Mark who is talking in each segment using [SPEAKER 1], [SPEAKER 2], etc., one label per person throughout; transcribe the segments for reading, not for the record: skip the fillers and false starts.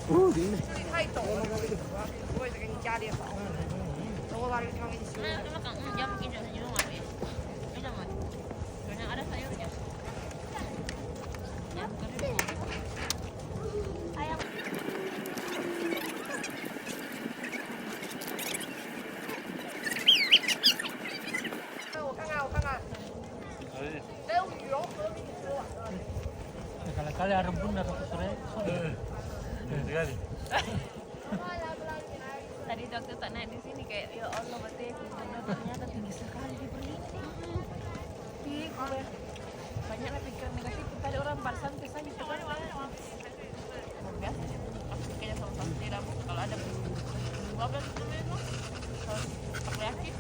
[SPEAKER 1] di ini.
[SPEAKER 2] 入った方がすごい時に家里好，我把这个地方给你修。
[SPEAKER 3] Cuma kan jam hijau senyum nggak ya? Hijau nggak? Karena ada sayurnya. Ya, kering. Ayam.
[SPEAKER 2] 我看看，这有羽绒服给你织完了。
[SPEAKER 1] Kali-kali ada bunda satu sore. Sekali.
[SPEAKER 3] Tadi waktu tak naik di sini kayak ya Allah berarti benar ternyata tinggi sekali di Berlin ini. Banyak lah pikiran negatif tadi orang pada santai saja itu kan biasa sih pasti kayaknya sama-sama tidak kalau ada 12 km pakai yakin.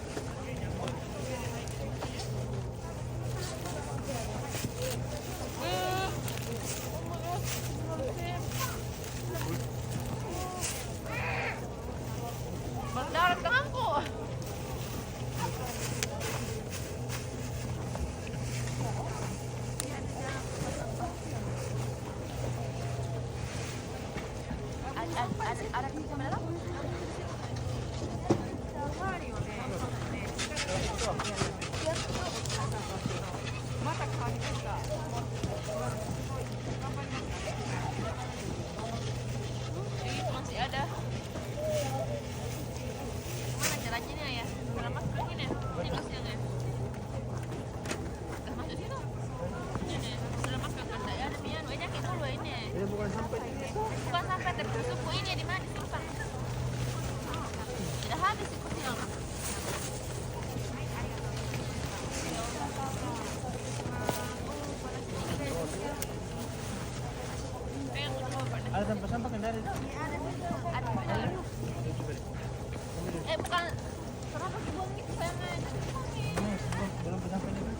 [SPEAKER 3] Mendarat tanganku. Ada di kamera? Mata kali kita. Masih ada. Mana jalannya nih ya? Sudah masuk ke sini ya? Ini masih ya? Sudah masuk situ? Ini sudah masuk ke saya ada pian. Banyak itu dulu ini.
[SPEAKER 1] Ini bukan sampai di desa.
[SPEAKER 3] Bukan sampai tersuku ini di mana disimpan? Sudah habis ikutnya.
[SPEAKER 1] Ada sampah-sampah kan dari itu?
[SPEAKER 3] Ada. Bukan. Kenapa dibuang gitu sayangnya?
[SPEAKER 1] Belum sampai ini.